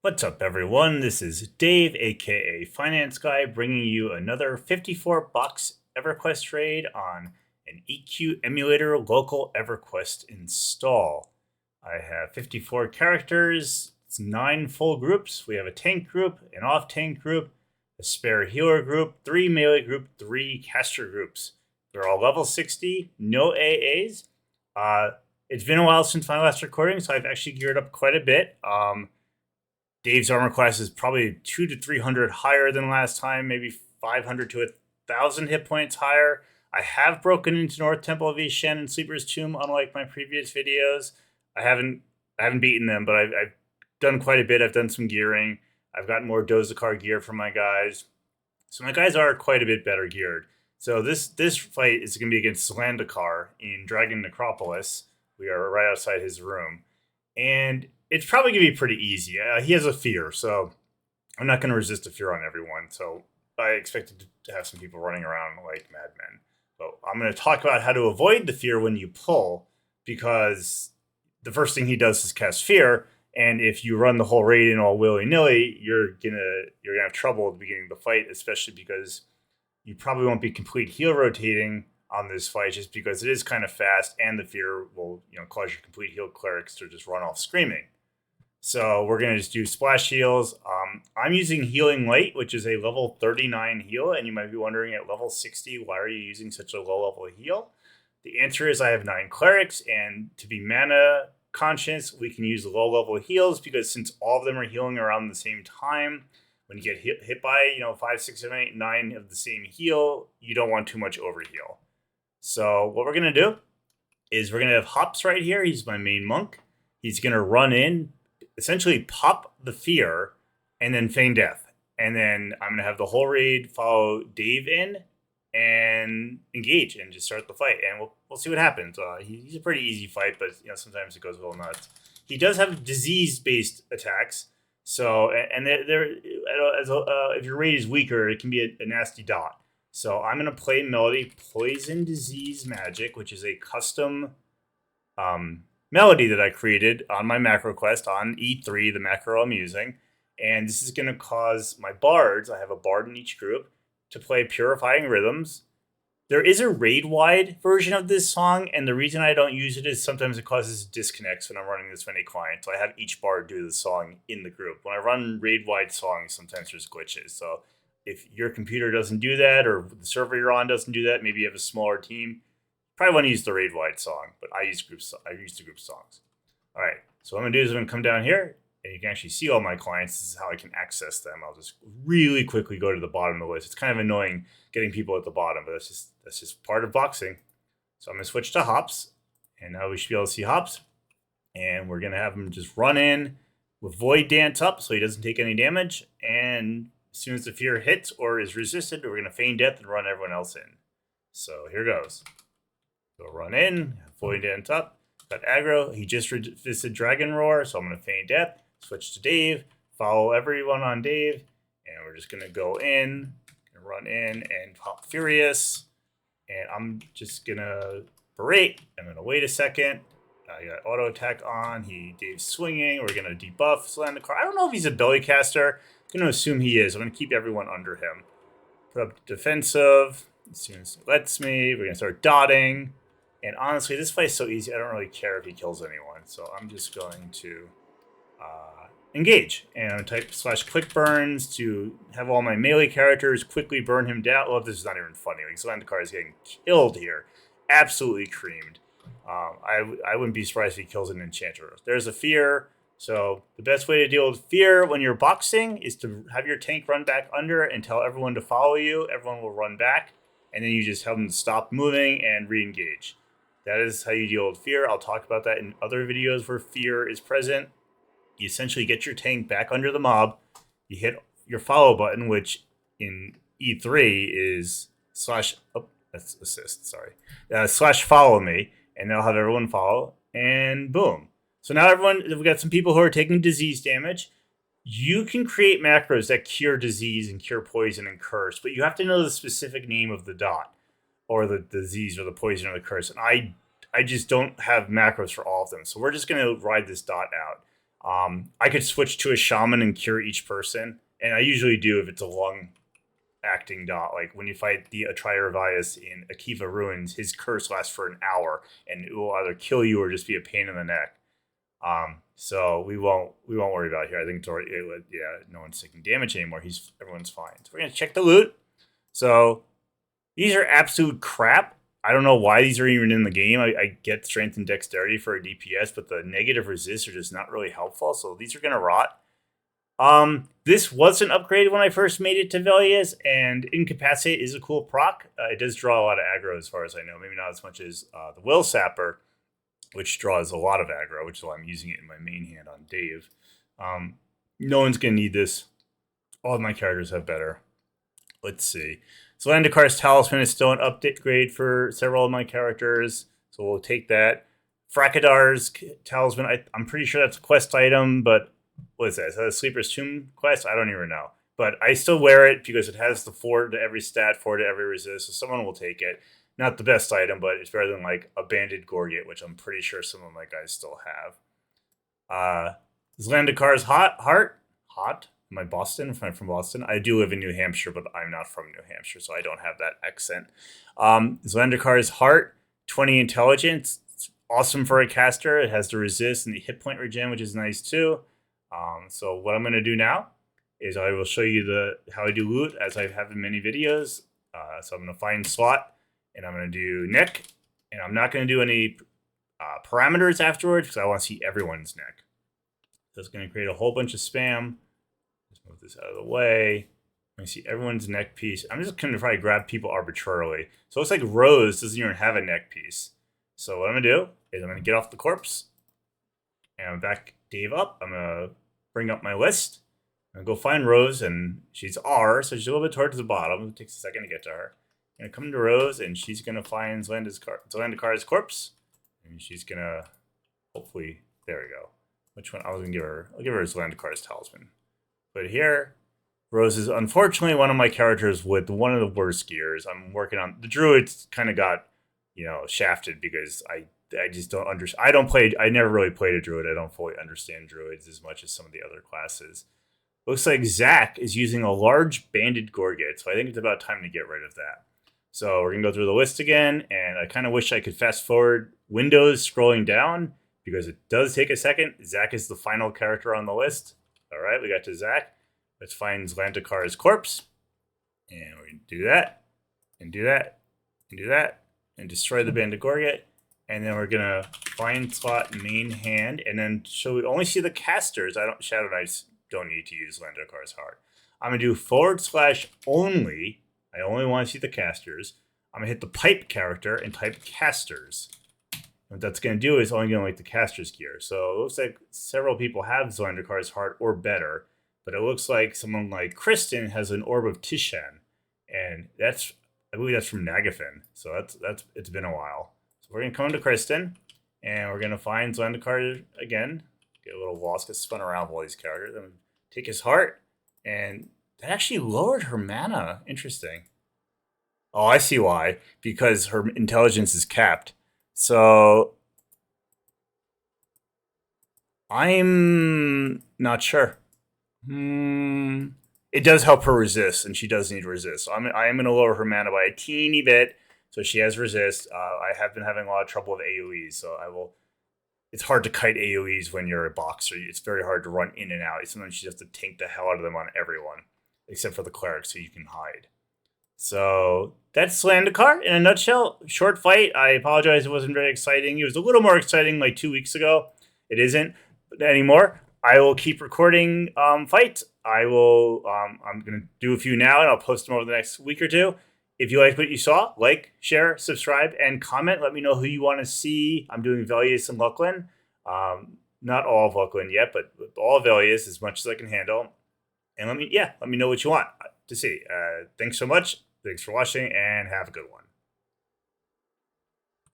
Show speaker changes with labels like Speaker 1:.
Speaker 1: What's up, everyone? This is Dave, aka Finance Guy, bringing you another 54-box EverQuest raid on an EQ Emulator local EverQuest install. I have 54 characters, it's 9 full groups. We have a tank group, an off-tank group, a spare healer group, 3 melee group, 3 caster groups. They're all level 60, no AAs. It's been a while since my last recording, so I've actually geared up quite a bit. Dave's armor class is probably 200 to 300 higher than last time, maybe 500 to 1,000 hit points higher. I have broken into North Temple of East Shannon Sleeper's Tomb, unlike my previous videos. I haven't beaten them, but I've done quite a bit. I've done some gearing. I've gotten more Zlandicar gear from my guys. So my guys are quite a bit better geared. So this fight is going to be against Zlandicar in Dragon Necropolis. We are right outside his room. And it's probably going to be pretty easy. He has a fear, so I'm not going to resist a fear on everyone. So I expected to have some people running around like madmen. So I'm going to talk about how to avoid the fear when you pull, because the first thing he does is cast fear, and if you run the whole raid in all willy-nilly, you're gonna have trouble at the beginning of the fight, especially because you probably won't be complete heal rotating on this fight, just because it is kind of fast, and the fear will cause your complete heal clerics to just run off screaming. So we're going to just do splash heals. I'm using Healing Light, which is a level 39 heal, and you might be wondering, at level 60, why are you using such a low level heal? The answer is I have 9 clerics, and to be mana conscious, we can use low level heals, because since all of them are healing around the same time, when you get hit by 5, 6, 7, 8, 9 of the same heal, you don't want too much overheal. So what we're going to do is we're going to have Hops right here. He's my main monk. He's going to run in, essentially pop the fear, and then feign death. And then I'm going to have the whole raid follow Dave in and engage and just start the fight. And we'll see what happens. He's a pretty easy fight, but sometimes it goes a little nuts. He does have disease-based attacks. So, and if your raid is weaker, it can be a nasty dot. So I'm going to play Melody Poison Disease Magic, which is a custom melody that I created on my MacroQuest on E3, the macro I'm using. And this is going to cause my bards, I have a bard in each group, to play Purifying Rhythms. There is a raid-wide version of this song, and the reason I don't use it is sometimes it causes disconnects when I'm running this many clients. So I have each bard do the song in the group. When I run raid-wide songs, sometimes there's glitches. So if your computer doesn't do that, or the server you're on doesn't do that, maybe you have a smaller team, probably want to use the raid-wide song, but I use the group songs. All right, so what I'm going to do is I'm going to come down here, and you can actually see all my clients. This is how I can access them. I'll just really quickly go to the bottom of the list. It's kind of annoying getting people at the bottom, but that's just part of boxing. So I'm going to switch to Hops, and now we should be able to see Hops. And we're going to have him just run in with Void Dance up so he doesn't take any damage. And as soon as the fear hits or is resisted, we're going to feign death and run everyone else in. So here goes. So run in, Void Dance up, got aggro. He just resisted Dragon Roar, so I'm going to feign death. Switch to Dave, follow everyone on Dave, and we're just going to go in, run in, and pop Furious. And I'm just going to berate. I'm going to wait a second. I got auto attack on. Dave's swinging. We're going to debuff Zlandicar. I don't know if he's a belly caster. I'm going to assume he is. I'm going to keep everyone under him. Put up defensive. As soon as it lets me, we're going to start dotting. And honestly, this fight's so easy, I don't really care if he kills anyone. So I'm just going to engage. And I'm going to type /quick burns to have all my melee characters quickly burn him down. Well, this is not even funny. Like, Zlandicar is getting killed here. Absolutely creamed. I wouldn't be surprised if he kills an enchanter. There's a fear. So the best way to deal with fear when you're boxing is to have your tank run back under and tell everyone to follow you. Everyone will run back. And then you just tell them to stop moving and re-engage. That is how you deal with fear. I'll talk about that in other videos where fear is present. You essentially get your tank back under the mob. You hit your follow button, which in E3 is that's assist, sorry. /follow me, and they'll have everyone follow, and boom. So now we got some people who are taking disease damage. You can create macros that cure disease and cure poison and curse, but you have to know the specific name of the dot, or the disease, or the poison, or the curse. And I just don't have macros for all of them. So we're just going to ride this dot out. I could switch to a shaman and cure each person, and I usually do if it's a long acting dot. Like when you fight the Atrier Velious in Akiva Ruins, his curse lasts for an hour, and it will either kill you or just be a pain in the neck. So we won't worry about it here. I think it's already, no one's taking damage anymore. Everyone's fine. So we're gonna check the loot. So these are absolute crap. I don't know why these are even in the game. I get strength and dexterity for a DPS, but the negative resist are just not really helpful. So these are gonna rot. This wasn't upgraded when I first made it to Velious, and Incapacitate is a cool proc. It does draw a lot of aggro as far as I know. Maybe not as much as the Will Sapper, which draws a lot of aggro, which is why I'm using it in my main hand on Dave. No one's going to need this. All of my characters have better. Let's see. Zlandicar's Talisman is still an upgrade for several of my characters, so we'll take that. Frakadar's Talisman, I'm pretty sure that's a quest item, but what is that? Is that a Sleeper's Tomb quest? I don't even know. But I still wear it because it has the 4 to every stat, 4 to every resist, so someone will take it. Not the best item, but it's better than like a Banded Gorget, which I'm pretty sure some of my guys still have. Zlandicar's Heart. Am I Boston? Am I from Boston? I do live in New Hampshire, but I'm not from New Hampshire, so I don't have that accent. Zlandicar's Heart, 20 Intelligence. It's awesome for a caster. It has the resist and the hit point regen, which is nice too. So what I'm going to do now is I will show you how I do loot as I have in many videos. So I'm going to find slot, and I'm going to do neck, and I'm not going to do any parameters afterwards because I want to see everyone's neck. So it's going to create a whole bunch of spam. Let's move this out of the way. I see everyone's neck piece. I'm just going to try to grab people arbitrarily. So it looks like Rose doesn't even have a neck piece. So what I'm going to do is I'm going to get off the corpse, and I'm back Dave up. I'm going to bring up my list. I'm going to go find Rose, and she's R, so she's a little bit towards the bottom. It takes a second to get to her. I'm going to come to Rose, and she's going to find Zlandicar's corpse, and she's going to hopefully, there we go. Which one? I'll give her Zlandicar's Talisman. But here, Rose is unfortunately one of my characters with one of the worst gears. I'm working on the Druids. Kind of got shafted because I just don't understand. I never really played a Druid. I don't fully understand Druids as much as some of the other classes. Looks like Zach is using a large Banded Gorget, so I think it's about time to get rid of that. So we're going to go through the list again, and I kind of wish I could fast forward Windows scrolling down because it does take a second. Zach is the final character on the list. All right, we got to Zach. Let's find Zlandicar's corpse, and we're going to do that, and do that, and do that, and destroy the Banded Gorget. And then we're going to find slot main hand, and then so we only see the casters. Shadow Knights don't need to use Zlandicar's Heart. I'm going to do / only. I only want to see the casters. I'm going to hit the pipe character and type casters. What that's going to do is only going to like the caster's gear. So it looks like several people have Zlandicar's Heart or better, but it looks like someone like Kristen has an Orb of Tishan, and I believe that's from Nagafin. So it's been a while. So we're going to come to Kristen, and we're going to find Zlandicar again. Get a little lost, get spun around with all these characters. I'm going to take his heart, and that actually lowered her mana. Interesting. Oh, I see why. Because her intelligence is capped. So I'm not sure. It does help her resist, and she does need resist. So I am going to lower her mana by a teeny bit, so she has resist. I have been having a lot of trouble with AoEs, so I will. It's hard to kite AoEs when you're a boxer. It's very hard to run in and out. Sometimes you have to tank the hell out of them on everyone, except for the cleric, so you can hide. So that's Zlandicar in a nutshell. Short fight. I apologize, it wasn't very exciting. It was a little more exciting like 2 weeks ago. It isn't anymore. I will keep recording fights. I'm going to do a few now, and I'll post them over the next week or two. If you liked what you saw, like, share, subscribe, and comment. Let me know who you want to see. I'm doing Velious and Luclin. Not all of Luclin yet, but all of Velious as much as I can handle. And let me know what you want to see. Thanks so much. Thanks for watching, and have a good one.